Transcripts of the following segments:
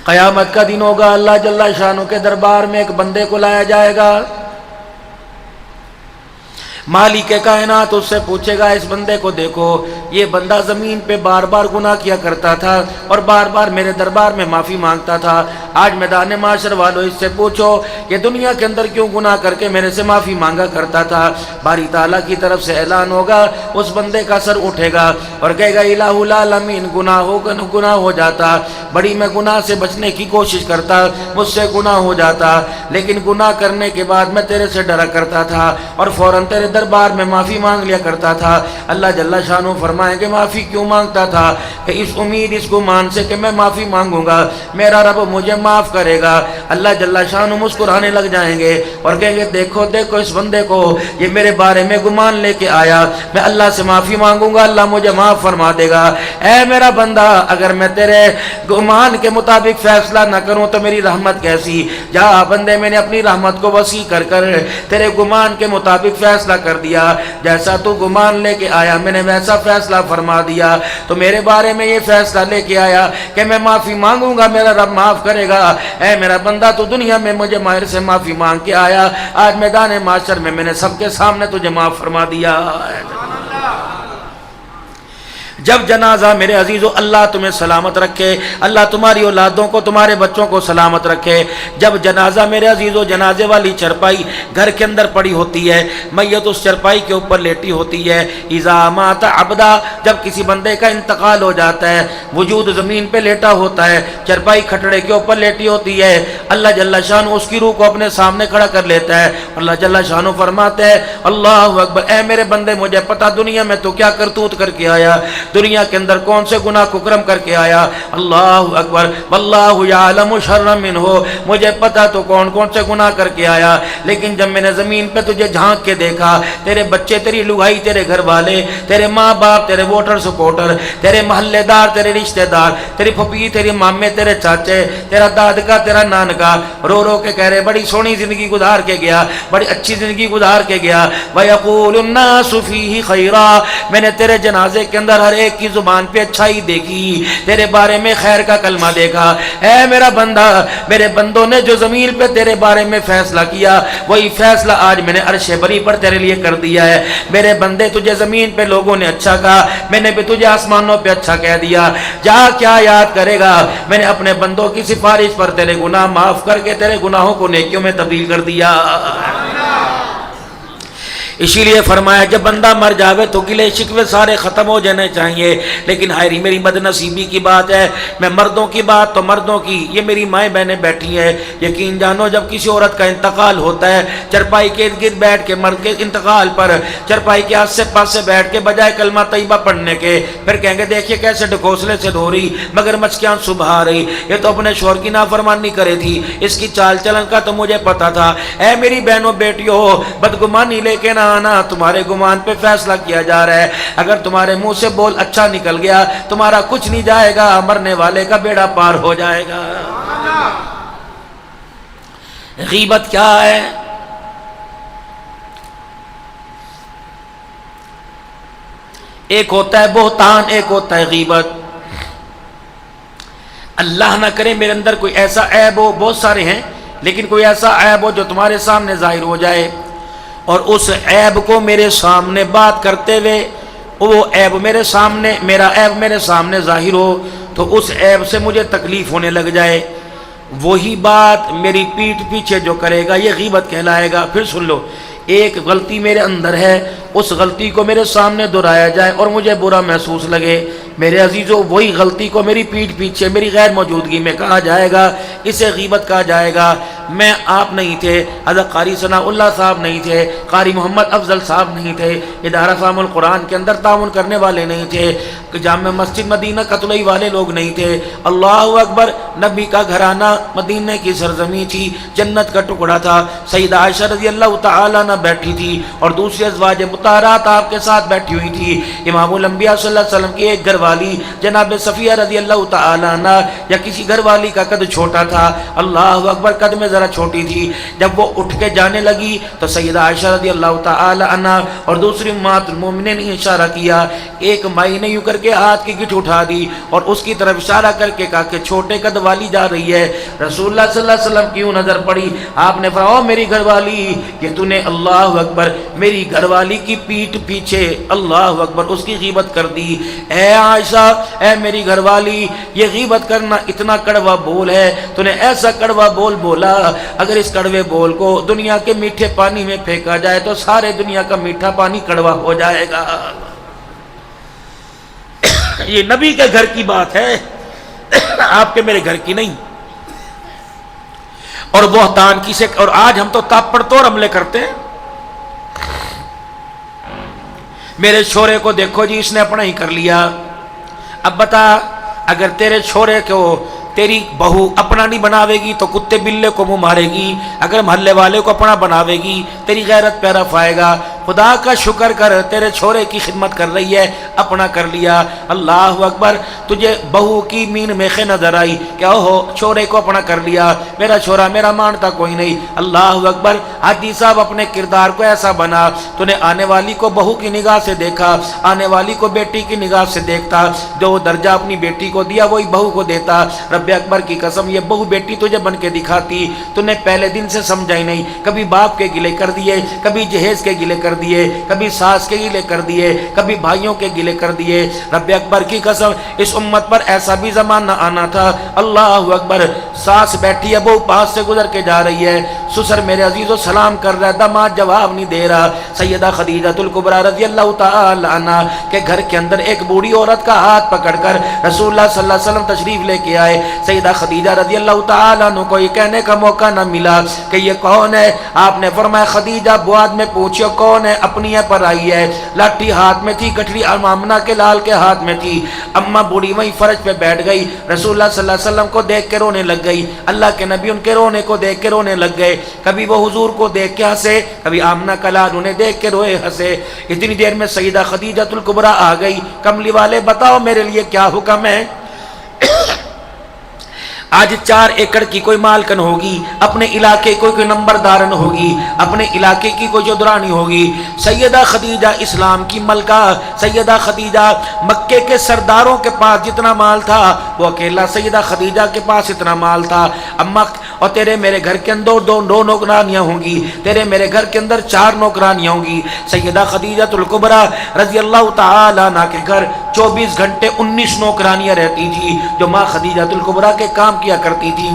قیامت کا دن ہوگا، اللہ جل شانہ کے دربار میں ایک بندے کو لایا جائے گا، مالک کائنات اس سے پوچھے گا اس بندے کو دیکھو، یہ بندہ زمین پہ بار بار گناہ کیا کرتا تھا اور بار بار میرے دربار میں معافی مانگتا تھا، آج میدان معاشر والوں اس سے پوچھو کہ دنیا کے اندر کیوں گناہ کر کے میرے سے معافی مانگا کرتا تھا۔ باری تعالیٰ کی طرف سے اعلان ہوگا، اس بندے کا سر اٹھے گا اور کہے گا الہ العالمین، گناہ ہو جاتا، بڑی میں گناہ سے بچنے کی کوشش کرتا، مجھ سے گناہ ہو جاتا، لیکن گناہ کرنے کے بعد میں تیرے سے ڈرا کرتا تھا اور فوراً تیرے دربار میں معافی مانگ لیا کرتا تھا۔ اللہ جل شانہ فرمائیں کہ معافی کیوں مانگتا تھا؟ کہ اس امید، اس گمان سے کہ میں معافی مانگوں گا میرا رب مجھے معاف کرے گا۔ اللہ جل شانہ مسکرانے لگ جائیں گے اور کہیں گے دیکھو دیکھو اس بندے کو، یہ میرے بارے میں گمان لے کے آیا، میں اللہ سے معافی مانگوں گا اللہ مجھے معاف فرما دے گا۔ اے میرا بندہ، اگر میں تیرے گمان کے مطابق فیصلہ نہ کروں تو میری رحمت کیسی؟ جا بندے، میں نے اپنی رحمت کو وسیع کر تیرے گمان کے مطابق فیصلہ کر دیا، جیسا تو گمان لے کے آیا میں نے ویسا فیصلہ فرما دیا۔ تو میرے بارے میں یہ فیصلہ لے کے آیا کہ میں معافی مانگوں گا میرا رب معاف کرے گا۔ اے میرا بندہ، تو دنیا میں مجھے ماہر سے معافی مانگ کے آیا، آج میدان معاشر میں نے سب کے سامنے تجھے معاف فرما دیا۔ جب جنازہ میرے عزیزو، اللہ تمہیں سلامت رکھے، اللہ تمہاری اولادوں کو، تمہارے بچوں کو سلامت رکھے۔ جب جنازہ میرے عزیزو، جنازے والی چرپائی گھر کے اندر پڑی ہوتی ہے، میت اس چرپائی کے اوپر لیٹی ہوتی ہے۔ اذا مات عبدا، جب کسی بندے کا انتقال ہو جاتا ہے، وجود زمین پہ لیٹا ہوتا ہے، چرپائی کھٹڑے کے اوپر لیٹی ہوتی ہے، اللہ جل شانہ اس کی روح کو اپنے سامنے کھڑا کر لیتا ہے، اللہ جل شانہ فرماتے ہیں اللہ اکبر، اے میرے بندے مجھے پتا دنیا میں تو کیا کرتوت کر کے آیا، دنیا کے اندر کون سے گناہ کو کرم کر کے آیا، اللہ اکبر، واللہ یعلم شر منہ، مجھے پتا تو کون کون سے گناہ کر کے آیا، لیکن جب میں نے زمین پہ تجھے جھانک کے دیکھا، تیرے بچے، تیری لگائی، تیرے گھر والے، تیرے ماں باپ، تیرے ووٹر سپورٹر، تیرے محلے دار، تیرے رشتہ دار، تیری پھپھی، تیری مامے، تیرے چاچے، تیرا دادکا، تیرا نانکا رو رو کے کہہ رہے بڑی سونی زندگی گزار کے گیا، بڑی اچھی زندگی گزار کے گیا، وَيَقُولُ النَّاسُ فِيهِ خَيْرًا، میں نے تیرے جنازے کے اندر ہر ایک کی زبان پہ اچھائی دیکھی، تیرے بارے میں خیر کا کلمہ دیکھا۔ اے میرا بندہ، میرے بندوں نے جو زمین پہ تیرے بارے میں فیصلہ کیا، وہی فیصلہ آج میں نے عرش بری پر تیرے لیے کر دیا ہے۔ میرے بندے، تجھے زمین پہ لوگوں نے اچھا کہا، میں نے بھی تجھے آسمانوں پہ اچھا کہہ دیا، جا کیا یاد کرے گا، میں نے اپنے بندوں کی سفارش پر تیرے گناہ معاف کر کے تیرے گناہوں کو نیکیوں میں تبدیل کر دیا۔ اسی لیے فرمایا جب بندہ مر جاوے تو گلے شکوے سارے ختم ہو جانے چاہیے، لیکن ہائری میری بد نصیبی کی بات ہے، میں مردوں کی بات تو مردوں کی، یہ میری مائیں بہنیں بیٹھی ہیں، یقین جانو جب کسی عورت کا انتقال ہوتا ہے، چرپائی کے ارد گرد بیٹھ کے مرد کے انتقال پر چرپائی کے آس پاس سے بیٹھ کے بجائے کلمہ طیبہ پڑھنے کے پھر کہیں گے دیکھیے کیسے ڈھکوسلے سے دھو رہی مگر مچکیاں صبح آ رہی، یہ تو اپنے شوہر کی نافرمانی کرے تھی، اس کی چال چلن کا تو مجھے پتا تھا۔ اے میری بہنوں بیٹیوں، بدگمانی لے کے نہ آنا، تمہارے گمان پہ فیصلہ کیا جا رہا ہے، اگر تمہارے منہ سے بول اچھا نکل گیا تمہارا کچھ نہیں جائے گا، مرنے والے کا بیڑا پار ہو جائے گا۔ غیبت کیا ہے؟ ایک ہوتا ہے بہتان، ایک ہوتا ہے غیبت۔ اللہ نہ کرے میرے اندر کوئی ایسا عیب ہو، بہت سارے ہیں لیکن کوئی ایسا عیب ہو جو تمہارے سامنے ظاہر ہو جائے اور اس عیب کو میرے سامنے بات کرتے ہوئے وہ عیب میرے سامنے، میرا عیب میرے سامنے ظاہر ہو تو اس عیب سے مجھے تکلیف ہونے لگ جائے، وہی بات میری پیٹھ پیچھے جو کرے گا یہ غیبت کہلائے گا۔ پھر سن لو، ایک غلطی میرے اندر ہے، اس غلطی کو میرے سامنے دہرایا جائے اور مجھے برا محسوس لگے، میرے عزیزو وہی غلطی کو میری پیٹھ پیچھے میری غیر موجودگی میں کہا جائے گا، اسے غیبت کہا جائے گا۔ میں آپ نہیں تھے، حضرت قاری ثناء اللہ صاحب نہیں تھے، قاری محمد افضل صاحب نہیں تھے، ادارہ فہم القرآن کے اندر تعاون کرنے والے نہیں تھے، جامع مسجد مدینہ قتلئی والے لوگ نہیں تھے، اللہ اکبر، نبی کا گھرانہ مدینہ کی سرزمین تھی، جنت کا ٹکڑا تھا، سیدہ عائشہ رضی اللہ تعالیٰ عنہ بیٹھی تھی اور دوسری ازواج مطہرات آپ کے ساتھ بیٹھی ہوئی تھی، امام الانبیاء صلی اللہ علیہ وسلم کی ایک گھر والی جناب صفیہ رضی اللہ تعالیٰ عنہ یا کسی گھر والی کا قد چھوٹا تھا، اللہ اکبر، قد میں ذرا چھوٹی تھی، جب وہ اٹھ کے جانے لگی تو سیدہ عائشہ رضی اللہ تعالی عنہ اور دوسری امہات المومنین نے اشارہ کیا، ایک مائی نے یوں کر کے کے ہاتھ کی گٹھ اٹھا دی اور اس کی طرف اشارہ کر کے کہا کہ چھوٹے قد والی جا رہی ہے۔ رسول اللہ صلی اللہ علیہ وسلم کیوں نظر پڑی؟ آپ نے فرمایا میری گھر والی، کہ تو نے اللہ اکبر میری گھر والی کی پیٹھ پیچھے اللہ اکبر اس کی غیبت کر دی۔ اے عائشہ، اے میری گھر والی، یہ غیبت کرنا اتنا کڑوا بول ہے، تو نے ایسا کڑوا بول بولا، اگر اس کڑوے بول کو دنیا کے میٹھے پانی میں پھینکا جائے تو سارے دنیا کا میٹھا پانی کڑوا ہو جائے گا۔ یہ نبی کے گھر کی بات ہے، آپ کے میرے گھر کی نہیں۔ اور بہتان کی سے، اور آج ہم تو تاپڑ توڑ عملے کرتے ہیں۔ میرے چھورے کو دیکھو جی، اس نے اپنا ہی کر لیا۔ اب بتا، اگر تیرے چھورے کو تیری بہو اپنا نہیں بناوے گی تو کتے بلے کو منہ مارے گی، اگر محلے والے کو اپنا بناوے گی تیری غیرت پہ رفع آئے گا۔ خدا کا شکر کر، تیرے چھورے کی خدمت کر رہی ہے، اپنا کر لیا۔ اللہ اکبر، تجھے بہو کی مین میخے نظر آئی، کیا ہو چھورے کو اپنا کر لیا، میرا چھورا میرا مانتا کوئی نہیں۔ اللہ اکبر، حاجی صاحب اپنے کردار کو ایسا بنا، تو نے آنے والی کو بہو کی نگاہ سے دیکھا، آنے والی کو بیٹی کی نگاہ سے دیکھتا، جو درجہ اپنی بیٹی کو دیا وہی بہو کو دیتا۔ رب اکبر کی قسم، یہ بہو بیٹی تجھے بن کے دکھاتی، تو نے پہلے دن سے سمجھا ہی نہیں، کبھی باپ کے گلے کر دیے، کبھی جہیز کے گلے کر دیے، کبھی ساس کے گلے کر دیے، کبھی بھائیوں کے گلے کر دیے۔ رب اکبر کی قسم، اس امت پر ایسا بھی زمانہ آنا تھا، اللہ اکبر، ساس بیٹھی ہے، بہو پاس سے گزر کے جا رہی ہے، سسر میرے عزیز و سلام کر رہا ہے، داماد جواب نہیں دے رہا۔ سیدہ خدیجہ الکبریٰ رضی اللہ تعالی عنہا کے گھر کے اندر ایک بوڑھی عورت کا ہاتھ پکڑ کر رسول اللہ صلی اللہ علیہ وسلم تشریف لے کے آئے۔ سیدہ خدیجہ رضی اللہ تعالی عنہ کو یہ کہنے کا موقع نہ ملا کہ یہ کون ہے۔ آپ نے فرمایا خدیجہ بعد میں پوچھو کون ہے، اپنی پر آئی ہے۔ لاٹھی ہاتھ میں تھی، گٹھڑی آمنہ کے لال کے ہاتھ میں تھی۔ اماں بوڑھی وہیں فرش پہ بیٹھ گئی، رسول اللہ صلی اللہ علیہ وسلم کو دیکھ کے رونے لگ گئی، اللہ کے نبی ان کے رونے کو دیکھ کے رونے لگ گئے، کبھی وہ حضور کو دیکھ کے ہنسے، کبھی آمنہ کا لال انہیں دیکھ کے روئے ہنسے۔ اتنی دیر میں سیدہ خدیجہ الکبریٰ آ گئی، کملی والے بتاؤ میرے لیے کیا حکم ہے؟ آج 4 ایکڑ کی کوئی مالکن ہوگی، اپنے علاقے کوئی نمبردارن ہوگی، اپنے علاقے کی کوئی جدرانی ہوگی۔ سیدہ خدیجہ اسلام کی ملکہ، سیدہ خدیجہ مکے کے سرداروں کے پاس جتنا مال تھا وہ اکیلا سیدہ خدیجہ کے پاس اتنا مال تھا۔ اما، اور تیرے میرے گھر کے اندر دو نوکرانیاں ہوں گی، تیرے میرے گھر کے اندر 4 نوکرانیاں ہوں گی۔ سیدہ خدیجہ الکبریٰ رضی اللہ تعالی عنہا کے گھر 24 گھنٹے 19 نوکرانیاں رہتی تھی جو ماں خدیجہ الکبریٰ کے کام کیا کرتی تھی۔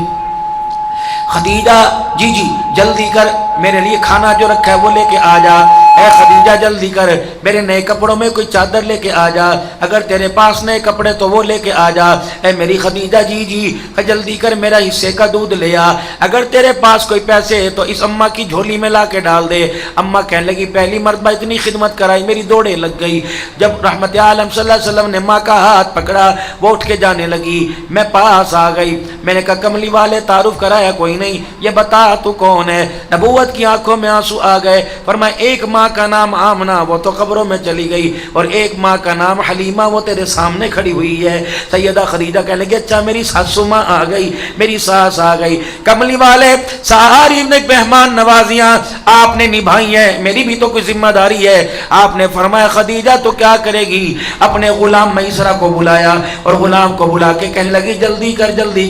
خدیجہ جی جلدی کر، میرے لیے کھانا جو رکھا ہے وہ لے کے آ جا۔ اے خدیجہ جلدی کر، میرے نئے کپڑوں میں کوئی چادر لے کے آ جا، اگر تیرے پاس نئے کپڑے تو وہ لے کے آ جا۔ اے میری خدیجہ جی جلدی کر، میرا حصے کا دودھ لے آ، اگر تیرے پاس کوئی پیسے تو اس اماں کی جھولی میں لا کے ڈال دے۔ اماں کہنے لگی پہلی مرتبہ اتنی خدمت کرائی، میری دوڑے لگ گئی۔ جب رحمت عالم صلی اللہ علیہ وسلم نے ماں کا ہاتھ پکڑا، وہ اٹھ کے جانے لگی، میں پاس آ گئی، میں نے کہا کملی والے تعارف کرایا کوئی نہیں، یہ بتا تو کون ہے؟ نبوت کی آنکھوں میں آنسو آ گئے، فرمایا ایک ماں کا نام آمنہ، وہ تو قبروں میں چلی گئی، اور ایک ماں کا نام حلیمہ، وہ تیرے سامنے کھڑی ہوئی ہے۔ سیدہ خدیجہ کہنے لگی اچھا میری ساسو ماں آ گئی، میری ساس آ گئی۔ کملی والے ساری مہمان نوازیاں آپ نے نبھائی ہیں، میری بھی تو کوئی ذمہ داری ہے۔ آپ نے فرمایا خدیجہ تو کیا کرے گی؟ اپنے غلام میسرہ کو بلایا اور غلام کو بلا کے کہنے لگی جلدی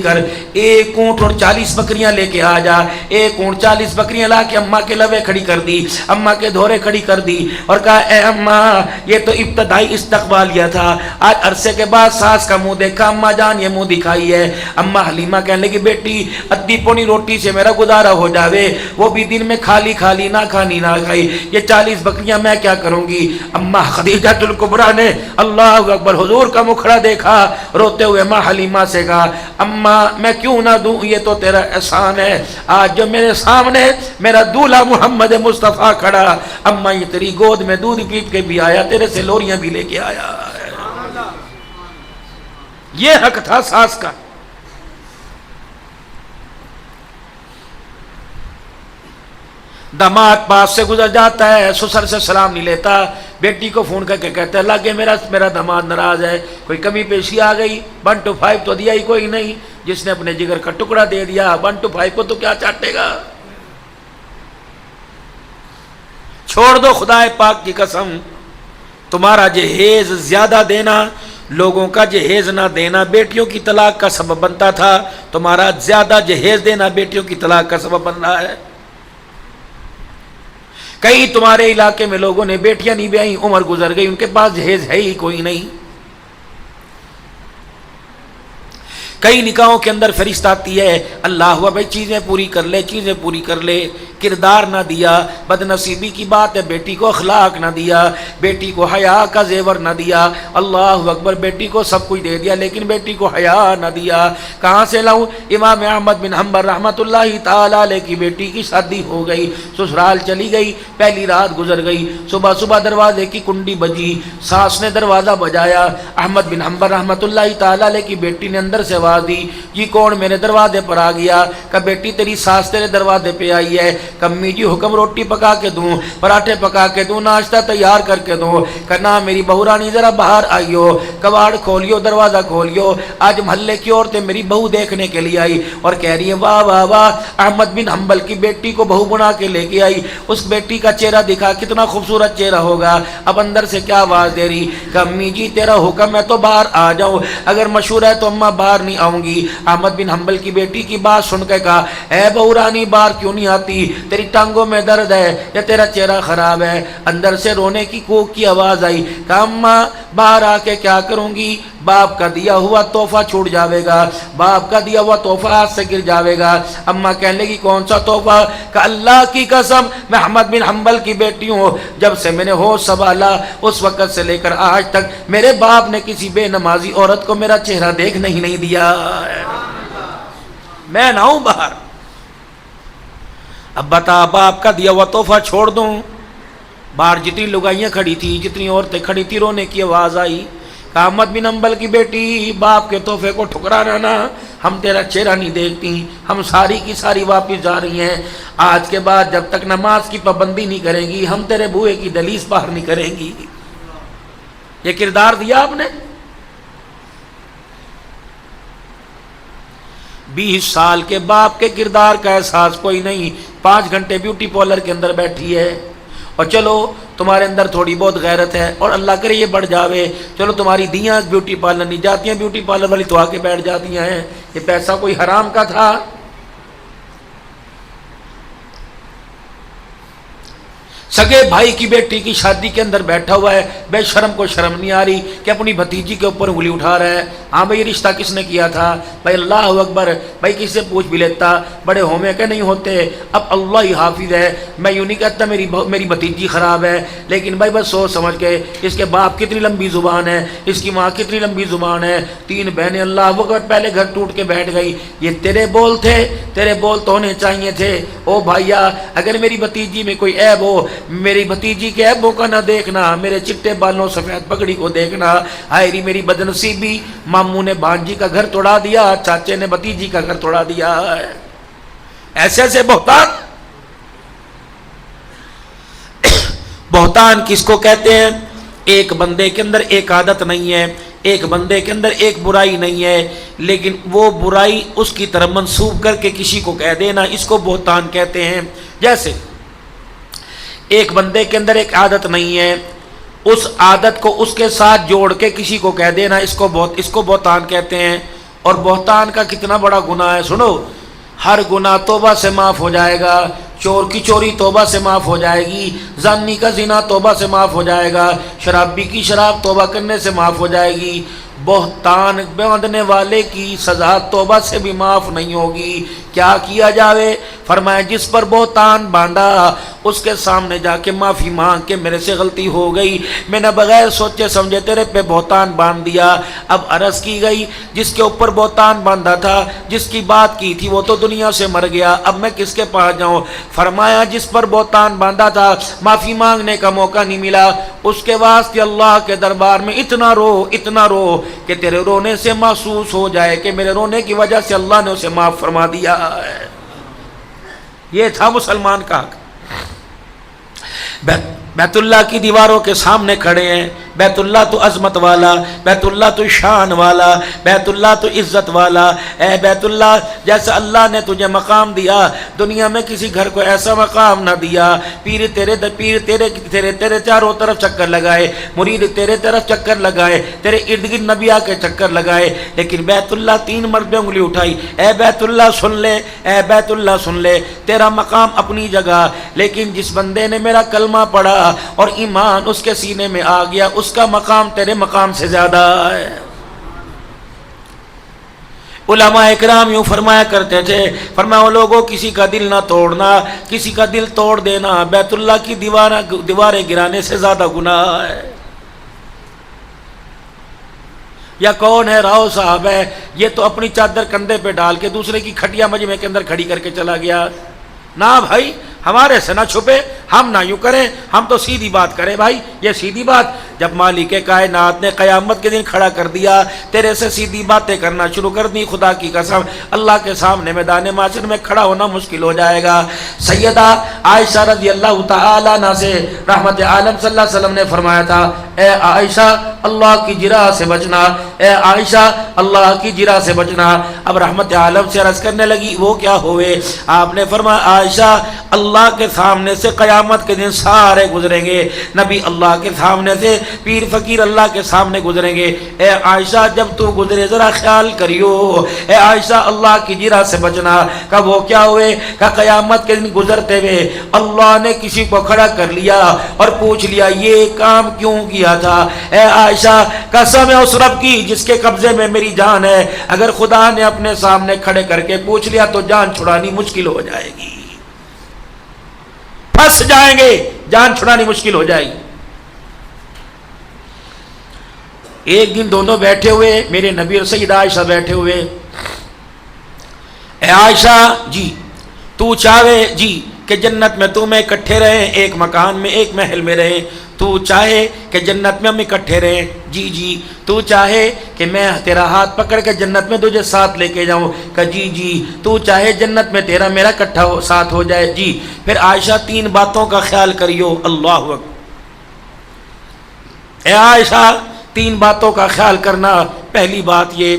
کر، 1 اونٹ اور 40 بکریاں لے کے آ جا۔ 1 اونٹ 40 بکریاں لا کے اماں کے لوے کھڑی کر دی، اماں کے دھورے کھڑی کر دی، اور کہا اے اماں یہ تو ابتدائی استقبالیہ تھا، آج عرصے کے بعد ساس کا منہ دیکھا، اماں جان یہ منہ دکھائی ہے۔ اماں حلیمہ کہنے لگی بیٹی ادھی پونی روٹی سے میرا گزارا ہو جاوے، وہ بھی دن میں کھالی نہ کھانی نہ کھائی، یہ 40 بکریاں میں کیا کروں گی؟ اماں خدیجہ الکبریٰ نے اللہ اکبر حضور کا مکھڑا دیکھا، روتے ہوئے ماں حلیمہ سے کہا اماں میں کیوں نہ دوں، یہ تو تیرا احسان ہے، آج جو میرے سامنے میرا دولہا محمد مصطفیٰ کھڑا، اماں یہ تیری گود میں دودھ پیپ کے بھی آیا، تیرے سے لوریاں بھی لے کے آیا۔ یہ حق تھا ساس کا۔ داماد پاس سے گزر جاتا ہے، سسر سے سلام نہیں لیتا، بیٹی کو فون کر کے کہتا ہے لگے میرا داماد ناراض ہے، کوئی کمی پیشی آ گئی، 1 to 5 تو دیا ہی کوئی نہیں، جس نے اپنے جگر کا ٹکڑا دے دیا 1 to 5 کو تو کیا چاٹے گا؟ چھوڑ دو خدا پاک کی قسم، تمہارا جہیز زیادہ دینا لوگوں کا جہیز نہ دینا بیٹیوں کی طلاق کا سبب بنتا تھا، تمہارا زیادہ جہیز دینا بیٹیوں کی طلاق کا سبب بن رہا ہے۔ کئی تمہارے علاقے میں لوگوں نے بیٹیاں نہیں بیائی، عمر گزر گئی، ان کے پاس جہیز ہے ہی کوئی نہیں۔ کئی نکاحوں کے اندر فرشتہ آتی ہے، اللہ ہوا بھائی چیزیں پوری کر لے، چیزیں پوری کر لے، کردار نہ دیا، بد نصیبی کی بات ہے، بیٹی کو اخلاق نہ دیا، بیٹی کو حیا کا زیور نہ دیا، اللہ اکبر، بیٹی کو سب کچھ دے دیا لیکن بیٹی کو حیا نہ دیا۔ کہاں سے لاؤں؟ امام احمد بن حنبل رحمۃ اللہ تعالی علیہ کی بیٹی کی شادی ہو گئی، سسرال چلی گئی، پہلی رات گزر گئی، صبح صبح دروازے کی کنڈی بجی، ساس نے دروازہ بجایا، احمد بن حنبل رحمۃ اللہ تعالی علیہ کی بیٹی نے اندر سے آواز دی، جی کون میرے دروازے پر آ گیا؟ کہ بیٹی تیری ساس تیرے دروازے پہ آئی ہے۔ کمی جی حکم روٹی پکا کے دوں، پراٹھے پکا کے دوں، ناشتہ تیار کر کے دوں؟ کہنا میری بہو رانی ذرا باہر آئیو، کباڑ کھولیو، دروازہ کھولیو، آج محلے کی عورتیں میری بہو دیکھنے کے لیے آئی اور کہہ رہی ہیں واہ واہ واہ، احمد بن حنبل کی بیٹی کو بہو بنا کے لے کے آئی، اس بیٹی کا چہرہ دکھا، کتنا خوبصورت چہرہ ہوگا۔ اب اندر سے کیا آواز دے رہی کہ امی جی تیرا حکم ہے تو باہر آ جاؤ، اگر مشہور ہے تو اماں باہر نہیں آؤں گی۔ احمد بن حنبل کی بیٹی کی بات سن کے کہا اے بہو رانی باہر کیوں نہیں آتی؟ تیری ٹانگوں میں درد ہے یا تیرا چہرہ خراب ہے؟ اندر سے رونے کی کوک کی آواز آئی کہ اماں باہر آ کے کیا کروں گی؟ باپ کا دیا ہوا تحفہ چھوٹ جاوے گا، باپ کا دیا ہوا تحفہ ہاتھ سے گر جاوے گا۔ اماں کہنے لگی کون سا تحفہ؟ کہ اللہ کی قسم میں احمد بن حنبل کی بیٹی ہوں، جب سے میں نے ہوش سنبھالا اس وقت سے لے کر آج تک میرے باپ نے کسی بے نمازی عورت کو میرا چہرہ دیکھنے ہی نہیں دیا، میں نہ ہوں باہر۔ اب بتا باپ کا دیا ہوا تحفہ چھوڑ دوں؟ باہر جتنی لگائیاں کھڑی تھی، جتنی عورتیں کھڑی تھی، رونے کی آواز آئی کہ احمد بن حنبل کی بیٹی باپ کے تحفے کو ٹھکرانا نہ، ہم تیرا چہرہ نہیں دیکھتی، ہم ساری کی ساری واپس جا رہی ہیں، آج کے بعد جب تک نماز کی پابندی نہیں کریں گی ہم تیرے بوئے کی دہلیز باہر نہیں کریں گی۔ یہ کردار دیا آپ نے۔ 20 سال کے باپ کے کردار کا احساس کوئی نہیں، 5 گھنٹے بیوٹی پارلر کے اندر بیٹھی ہے، اور چلو تمہارے اندر تھوڑی بہت غیرت ہے اور اللہ کرے یہ بڑھ جاوے، چلو تمہاری دیاں بیوٹی پارلر نہیں جاتی ہیں، بیوٹی پارلر والی تو آ کے بیٹھ جاتی ہیں۔ یہ پیسہ کوئی حرام کا تھا؟ سگے بھائی کی بیٹی کی شادی کے اندر بیٹھا ہوا ہے، بے شرم کو شرم نہیں آ رہی کہ اپنی بھتیجی کے اوپر انگلی اٹھا رہا ہے۔ ہاں بھائی رشتہ کس نے کیا تھا؟ بھائی اللہ اکبر، بھائی کس سے پوچھ بھی لیتا، بڑے ہومے کہ نہیں ہوتے، اب اللہ ہی حافظ ہے۔ میں یوں نہیں کہتا میری بھتیجی خراب ہے، لیکن بھائی بس سوچ سمجھ کے، اس کے باپ کتنی لمبی زبان ہے، اس کی ماں کتنی لمبی زبان ہے، 3 بہنیں اللہ اکبر، پہلے گھر ٹوٹ کے بیٹھ گئی۔ یہ تیرے بول تھے، تیرے بول تو ہونے چاہیے تھے۔ او بھائیا اگر میری بھتیجی میں کوئی عیب ہو، میری بھتیجی کے عیبوں کا نہ دیکھنا، میرے چٹے بالوں سفید پگڑی کو دیکھنا۔ ہائے میری بدنصیبی، ماموں نے بانجی کا گھر توڑا دیا، چاچے نے بھتیجی کا گھر توڑا دیا۔ ایسے ایسے بہتان، بہتان کس کو کہتے ہیں؟ ایک بندے کے اندر ایک عادت نہیں ہے، ایک بندے کے اندر ایک برائی نہیں ہے، لیکن وہ برائی اس کی طرف منسوب کر کے کسی کو کہہ دینا، اس کو بہتان کہتے ہیں۔ جیسے ایک بندے کے اندر ایک عادت نہیں ہے، اس عادت کو اس کے ساتھ جوڑ کے کسی کو کہہ دینا، اس کو بہتان کہتے ہیں۔ اور بہتان کا کتنا بڑا گناہ ہے، سنو، ہر گناہ توبہ سے معاف ہو جائے گا، چور کی چوری توبہ سے معاف ہو جائے گی، زانی کا زنا توبہ سے معاف ہو جائے گا، شرابی کی شراب توبہ کرنے سے معاف ہو جائے گی، بہتان باندھنے والے کی سزا توبہ سے بھی معاف نہیں ہوگی۔ کیا کیا جاوے؟ فرمایا جس پر بہتان باندھا اس کے سامنے جا کے معافی مانگ کے میرے سے غلطی ہو گئی، میں نے بغیر سوچے سمجھے تیرے پہ بہتان باندھ دیا۔ اب عرض کی گئی جس کے اوپر بہتان باندھا تھا، جس کی بات کی تھی وہ تو دنیا سے مر گیا، اب میں کس کے پاس جاؤں؟ فرمایا جس پر بہتان باندھا تھا معافی مانگنے کا موقع نہیں ملا، اس کے واسطے اللہ کے دربار میں اتنا رو کہ تیرے رونے سے محسوس ہو جائے کہ میرے رونے کی وجہ سے اللہ نے اسے معاف فرما دیا ہے۔ یہ تھا مسلمان کا حق۔ بیت اللہ کی دیواروں کے سامنے کھڑے ہیں، بیت اللہ تو عظمت والا، بیت اللہ تو شان والا، بیت اللہ تو عزت والا، اے بیت اللہ جیسا اللہ نے تجھے مقام دیا دنیا میں کسی گھر کو ایسا مقام نہ دیا۔ پیر تیرے چاروں طرف چکر لگائے، مرید تیرے طرف چکر لگائے، تیرے ارد گرد نبی آ کے چکر لگائے، لیکن بیت اللہ 3 مرتبہ انگلی اٹھائی، اے بیت اللہ سن لے، اے بیت اللہ سن لے، تیرا مقام اپنی جگہ، لیکن جس بندے نے میرا کلمہ پڑھا اور ایمان اس کے سینے میں آ گیا اس کا مقام تیرے مقام سے زیادہ ہے۔ علماء اکرام یوں فرمایا کرتے تھے، فرمایا لوگوں کسی کا دل نہ توڑنا، کسی کا دل توڑ دینا بیت اللہ کی دیواریں گرانے سے زیادہ گناہ ہے۔ یا کون ہے راؤ صاحب ہے، یہ تو اپنی چادر کندھے پہ ڈال کے دوسرے کی کھٹیا مجمع کے اندر کھڑی کر کے چلا گیا۔ نہ بھائی ہمارے سے نہ چھپے، ہم نہ یوں کریں، ہم تو سیدھی بات کریں بھائی، یہ سیدھی بات۔ جب مالک کائنات نے قیامت کے دن کھڑا کر دیا، تیرے سے سیدھی باتیں کرنا شروع کر دی، خدا کی قسم اللہ کے سامنے میدان معاشر میں کھڑا ہونا مشکل ہو جائے گا۔ سیدہ عائشہ رضی اللہ تعالی عنہا سے رحمت عالم صلی اللہ علیہ وسلم نے فرمایا تھا، اے عائشہ اللہ کی جرح سے بچنا، اے عائشہ اللہ کی جرح سے بچنا۔ اب رحمت عالم سے عرض کرنے لگی وہ کیا ہوئے؟ آپ نے فرمایا عائشہ اللہ کے سامنے سے قیامت کے دن سارے گزریں گے، نبی اللہ کے سامنے سے، پیر فقیر اللہ کے سامنے گزریں گے۔ اے عائشہ جب تو گزرے ذرا خیال کریو، اے عائشہ اللہ کی جرح سے بچنا۔ کہ وہ کیا ہوئے؟ کہ قیامت کے دن گزرتے ہوئے اللہ نے کسی کو کھڑا کر لیا اور پوچھ لیا یہ کام کیوں کیا تھا؟ اے عائشہ قسم ہے اس رب کی جس کے قبضے میں میری جان ہے، اگر خدا نے اپنے سامنے کھڑے کر کے پوچھ لیا تو جان چھڑانی مشکل ہو جائے گی، پھنس جائیں گے، جان چھڑانی مشکل ہو جائے گی۔ ایک دن دونوں بیٹھے ہوئے، میرے نبی اور سیدہ عائشہ بیٹھے ہوئے، اے عائشہ جی تو چاہے جی کہ جنت میں تم اکٹھے رہیں، ایک مکان میں ایک محل میں رہیں، تو چاہے کہ جنت میں ہم اکٹھے رہیں، جی جی تو چاہے کہ میں تیرا ہاتھ پکڑ کے جنت میں تجھے ساتھ لے کے جاؤں، کہ جی جی تو چاہے جنت میں تیرا میرا اکٹھا ساتھ ہو جائے، جی۔ پھر عائشہ 3 باتوں کا خیال کریو، اللہ اکبر، اے عائشہ 3 باتوں کا خیال کرنا۔ پہلی بات یہ،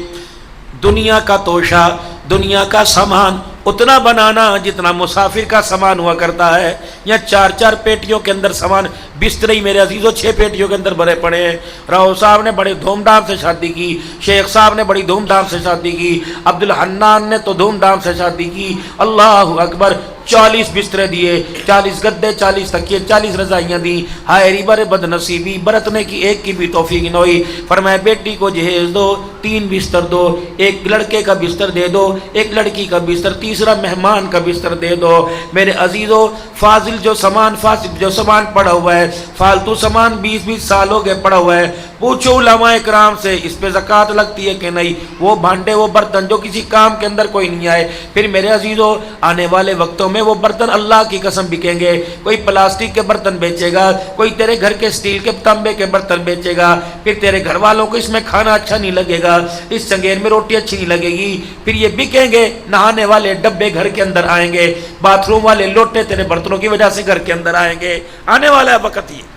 دنیا کا توشہ، دنیا کا سامان اتنا بنانا جتنا مسافر کا سامان ہوا کرتا ہے، یا 4 پیٹیوں کے اندر سامان، بستر ہی میرے عزیزوں 6 پیٹیوں کے اندر بھرے پڑے ہیں۔ راؤ صاحب نے بڑے دھوم دھام سے شادی کی، شیخ صاحب نے بڑی دھوم دھام سے شادی کی، عبدالحنان نے تو دھوم دھام سے شادی کی، اللہ اکبر، 40 بسترے دیے، 40 گدے، 40 تکیے، 40 رضائیاں دی۔ ہائے ریبر بد نصیبی، برتنے کی ایک کی بھی توفیق نہ ہوئی۔ فرمایا بیٹی کو جہیز دو، 3 بستر دو، ایک لڑکے کا بستر دے دو، ایک لڑکی کا بستر، تیسرا مہمان کا بستر دے دو۔ میرے عزیزو فاضل جو سامان پڑا ہوا ہے، فالتو سامان 20 سال ہو گئے پڑا ہوا ہے، پوچھو علماء کرام سے اس پہ زکوٰۃ لگتی ہے کہ نہیں؟ وہ بھانڈے وہ برتن جو کسی کام کے اندر کوئی نہیں آئے، پھر میرے عزیزو آنے والے وقتوں میں وہ برتن اللہ کی قسم بکیں گے، کوئی پلاسٹک کے برتن بیچے گا، کوئی تیرے گھر کے سٹیل کے تانبے کے برتن بیچے گا، پھر تیرے گھر والوں کو اس میں کھانا اچھا نہیں لگے گا، اس چنگیر میں روٹی اچھی نہیں لگے گی، پھر یہ بکیں گے۔ نہانے والے ڈبے گھر کے اندر آئیں گے، باتھ روم والے لوٹے تیرے برتنوں کی وجہ سے گھر کے اندر آئیں گے، آنے والا وقت یہ۔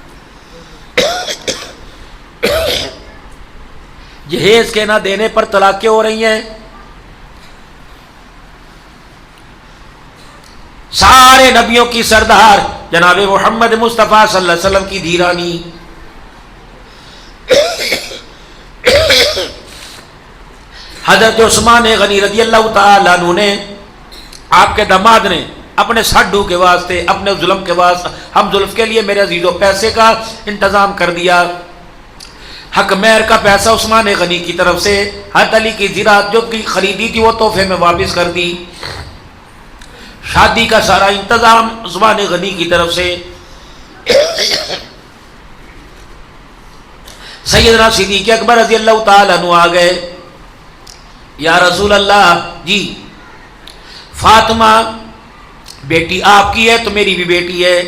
جہیز کے نہ دینے پر طلاقیں ہو رہی ہیں، سارے نبیوں کی سردار جناب محمد مصطفیٰ صلی اللہ علیہ وسلم کی دھیرانی، حضرت عثمان غنی رضی اللہ تعالیٰ عنہ نے، آپ کے داماد نے اپنے ساڈو کے واسطے، اپنے ظلم کے واسطے، ہم ظلم کے لیے میرے عزیزوں پیسے کا انتظام کر دیا۔ حق مہر کا پیسہ عثمان غنی کی طرف سے حضرت علی کی زراعت جو کی خریدی تھی وہ تحفے میں واپس کر دی۔ شادی کا سارا انتظام عثمان غنی کی طرف سے۔ سیدنا صدیق اکبر رضی اللہ تعالیٰ عنہ آ گئے، یا رسول اللہ جی فاطمہ بیٹی آپ کی ہے تو میری بھی بیٹی ہے،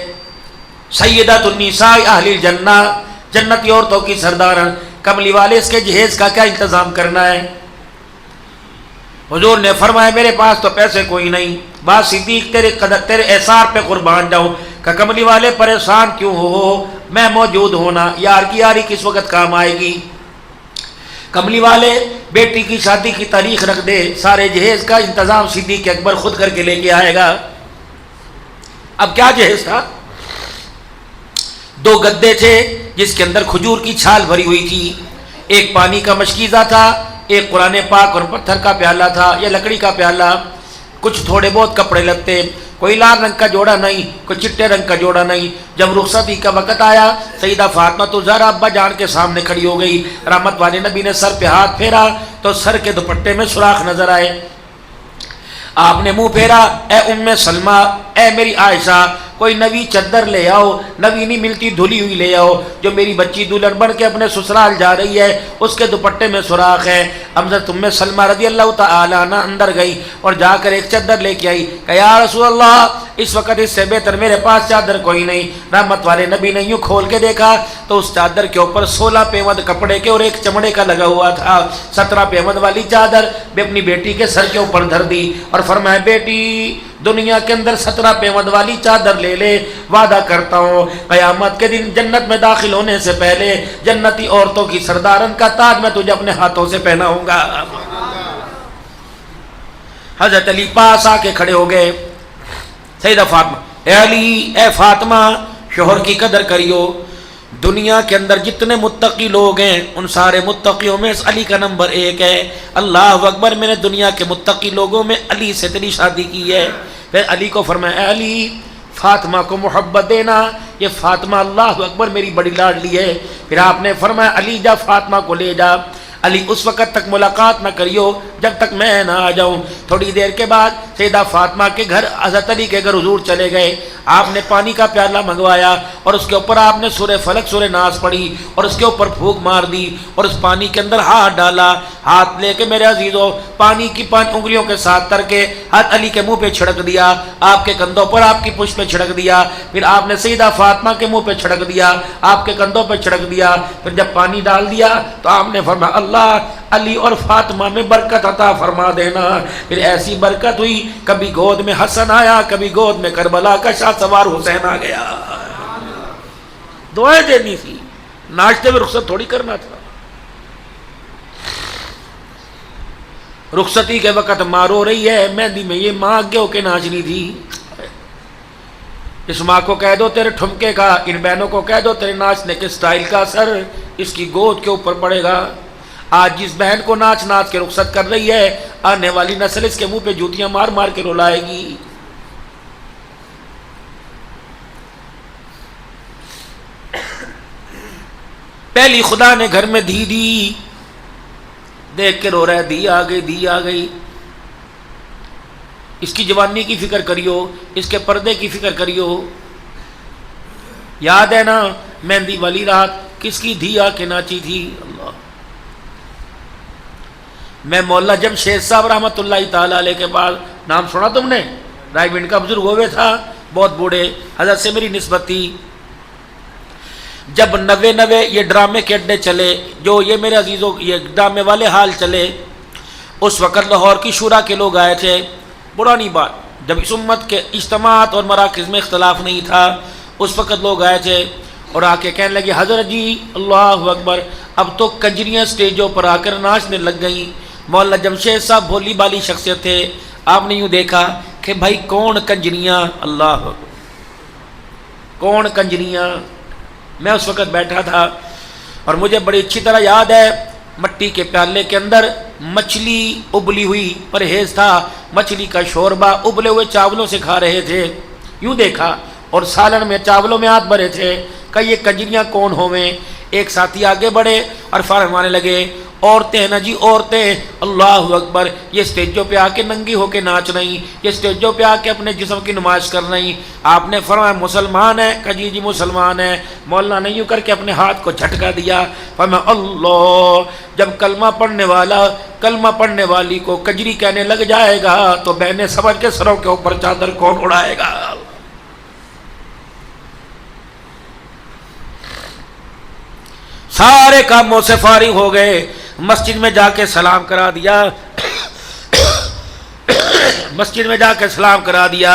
سیدۃ النساء اہل الجنہ، جنتی عورتوں کی سردار، کملی والے اس کے جہیز کا کیا انتظام کرنا ہے؟ حضور نے فرمایا میرے پاس تو پیسے کوئی نہیں، بات صدیق تیرے احسار پہ قربان جاؤں، کہ کملی والے پریشان کیوں ہو، میں موجود ہونا، یار کی یاری کس وقت کام آئے گی؟ کملی والے بیٹی کی شادی کی تاریخ رکھ دے، سارے جہیز کا انتظام صدیق اکبر خود کر کے لے کے آئے گا۔ اب کیا جہیز تھا؟ 2 گدے تھے جس کے اندر کھجور کی چھال بھری ہوئی تھی، ایک پانی کا مشکیزہ تھا، ایک قرآن پاک اور پتھر کا پیالہ تھا یا لکڑی کا پیالہ، کچھ تھوڑے بہت کپڑے لتے، کوئی لال رنگ کا جوڑا نہیں، کوئی چٹے رنگ کا جوڑا نہیں۔ جب رخصتی کا وقت آیا، سیدہ فاطمہ تو زہرا ابا جان کے سامنے کھڑی ہو گئی، رحمت والے نبی نے سر پہ ہاتھ پھیرا تو سر کے دوپٹے میں سوراخ نظر آئے۔ آپ نے منہ پھیرا، اے ام سلمہ، اے میری عائشہ، کوئی نوی چادر لے آؤ، نوی نہیں ملتی دھلی ہوئی لے آؤ، جو میری بچی دلہن بن کے اپنے سسرال جا رہی ہے اس کے دوپٹے میں سوراخ ہے۔ حضرت ام سلمہ رضی اللہ تعالی عنہ اندر گئی اور جا کر ایک چادر لے کے آئی، کہ یا رسول اللہ اس وقت اس سے بہتر میرے پاس چادر کوئی نہیں۔ رحمت والے نبی نے یوں کھول کے دیکھا تو اس چادر کے اوپر 16 پیوند کپڑے کے اور ایک چمڑے کا لگا ہوا تھا۔ 17 پیوند والی چادر بھی اپنی بیٹی کے سر کے اوپر دھر دی اور فرمایا، بیٹی دنیا کے اندر 17 پیوند والی چادر لے لے، وعدہ کرتا ہوں قیامت کے دن جنت میں داخل ہونے سے پہلے جنتی عورتوں کی سردارن کا تاج میں تجھے اپنے ہاتھوں سے پہناؤں گا۔ حضرت علی پاس آ کے کھڑے ہو گئے، سیدہ فاطمہ، اے علی، اے فاطمہ، شوہر کی قدر کریو، دنیا کے اندر جتنے متقی لوگ ہیں ان سارے متقیوں میں علی کا نمبر 1 ہے۔ اللہ اکبر، میں نے دنیا کے متقی لوگوں میں علی سے تیری شادی کی ہے۔ پھر علی کو فرمایا، اے علی فاطمہ کو محبت دینا، یہ فاطمہ اللہ اکبر میری بڑی لاڈلی ہے۔ پھر آپ نے فرمایا، علی جا فاطمہ کو لے جا، علی اس وقت تک ملاقات نہ کریو جب تک میں نہ آ جاؤں۔ تھوڑی دیر کے بعد سیدہ فاطمہ کے گھر حضرت علی کے گھر حضور چلے گئے، آپ نے پانی کا پیالہ منگوایا اور اس کے اوپر آپ نے سورہ فلق سورہ ناس پڑھی اور اس کے اوپر پھونک مار دی اور اس پانی کے اندر ہاتھ ڈالا، ہاتھ لے کے میرے عزیزو پانی کی 5 انگلیوں کے ساتھ تر کے ہاتھ علی کے منہ پہ چھڑک دیا، آپ کے کندھوں پر آپ کی پشت پہ چھڑک دیا، پھر آپ نے سیدہ فاطمہ کے منہ پہ چھڑک دیا، آپ کے کندھوں پہ چھڑک دیا، پھر جب پانی ڈال دیا تو آپ نے فرمایا، اللہ علی اور فاطمہ میں برکت عطا فرما دینا۔ پھر ایسی برکت ہوئی، کبھی گود میں حسن آیا، کبھی گود میں کربلا کا شاہ سوار حسین آ گیا۔ دعائیں دینی تھی، ناچتے ہوئے رخصت تھوڑی کرنا تھا۔ رخصتی کے وقت ماں رو رہی ہے، مہندی میں یہ ماں آگے ہو کے ناچنی تھی۔ اس ماں کو کہہ دو تیرے ٹھمکے کا، ان بہنوں کو کہہ دو تیرے ناچنے کے سٹائل کا اثر اس کی گود کے اوپر پڑے گا۔ آج جس بہن کو ناچ ناچ کے رخصت کر رہی ہے، آنے والی نسل اس کے منہ پہ جوتیاں مار مار کے رلائے گی۔ پہلی خدا نے گھر میں دھی دی، دیکھ کے رو رہا ہے، دی آ گئی، دی آ گئی۔ اس کی جوانی کی فکر کریو، اس کے پردے کی فکر کریو۔ یاد ہے نا مہندی والی رات کس کی دھی آ کے ناچی تھی؟ اللہ، میں مولا جمشید صاحب رحمۃ اللہ تعالی علیہ کے بعد، نام سنا تم نے؟ رائے بنڈ کا بزرگ ہوئے تھا، بہت بوڑھے، حضرت سے میری نسبت تھی۔ جب 90 یہ ڈرامے کے اڈے چلے، جو یہ میرے عزیزوں یہ ڈرامے والے حال چلے، اس وقت لاہور کی شورا کے لوگ آئے تھے۔ پرانی بات، جب اس امت کے اجتماعات اور مراکز میں اختلاف نہیں تھا، اس وقت لوگ آئے تھے اور آ کے کہنے لگے، حضرت جی اللہ اکبر، اب تو کنجریاں سٹیجوں پر آ کر ناچنے لگ گئیں۔ مولانا جمشید صاحب بھولی بالی شخصیت تھے، آپ نے یوں دیکھا کہ بھائی کون کنجریاں، اللہ کون کنجریاں۔ میں اس وقت بیٹھا تھا اور مجھے بڑی اچھی طرح یاد ہے، مٹی کے پیالے کے اندر مچھلی ابلی ہوئی پرہیز تھا، مچھلی کا شوربہ ابلے ہوئے چاولوں سے کھا رہے تھے۔ یوں دیکھا اور سالن میں چاولوں میں ہاتھ بھرے تھے کہ یہ کنجریاں کون ہوئیں۔ ایک ساتھی آگے بڑھے اور فرمانے لگے، عورتیں نا جی عورتیں، اللہ اکبر، یہ اسٹیجوں پہ آ کے ننگی ہو کے ناچ رہی، یہ اسٹیجوں پہ آ کے اپنے جسم کی نمائش کر رہی۔ آپ نے فرمایا مسلمان ہے؟ کہ جی مسلمان ہے۔ مولانا نے یوں کر کے اپنے ہاتھ کو جھٹکا دیا، فرمایا اللہ، جب کلمہ پڑھنے والا کلمہ پڑھنے والی کو کجری کہنے لگ جائے گا تو بہنیں سمجھ کے سروں کے اوپر چادر کون اڑائے گا؟ سارے کاموں سے فارغ ہو گئے، مسجد میں جا کے سلام کرا دیا، مسجد میں جا کے سلام کرا دیا،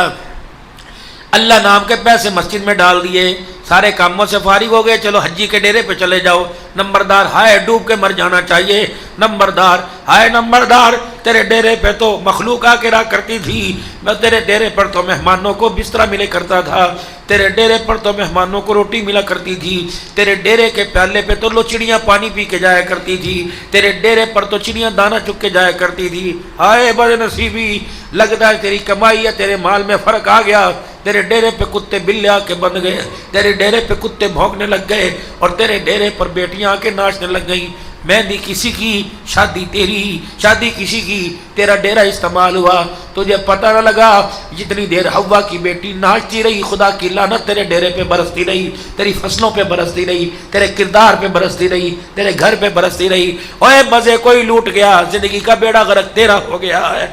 اللہ نام کے پیسے مسجد میں ڈال دیے، سارے کاموں سے فارغ ہو گئے، چلو حجی کے ڈیرے پہ چلے جاؤ۔ نمبردار ہائے ڈوب کے مر جانا چاہیے، نمبردار ہائے نمبردار تیرے ڈیرے پہ تو مخلوق آ کے رہا کرتی تھی، میں تیرے ڈیرے پر تو مہمانوں کو بستر ملے کرتا تھا، تیرے ڈیرے پر تو مہمانوں کو روٹی ملا کرتی تھی، تیرے ڈیرے کے پیالے پہ تو لو چڑیاں پانی پی کے جایا کرتی تھی، تیرے ڈیرے پر تو چڑیاں دانا چک کے جایا کرتی تھی۔ ہائے بد نصیبی، لگتا ہے تیری کمائی ہے تیرے مال میں فرق آ گیا، تیرے ڈیرے پہ کتے بلے آ کے بن گئے، تیرے ڈیرے پہ کتے بھونکنے لگ گئے، اور تیرے ڈیرے پر بیٹیاں آ کے ناچنے لگ گئیں۔ مہندی کسی کی، شادی تیری، شادی کسی کی، تیرا ڈیرا استعمال ہوا، تجھے پتہ نہ لگا جتنی دیر حوا کی بیٹی ناچتی رہی خدا کی لعنت تیرے ڈیرے پہ برستی رہی، تیری فصلوں پہ برستی رہی، تیرے کردار پہ برستی رہی، تیرے گھر پہ برستی رہی۔ اوے مزے کوئی لوٹ گیا، زندگی کا بیڑا غرق تیرا ہو گیا ہے۔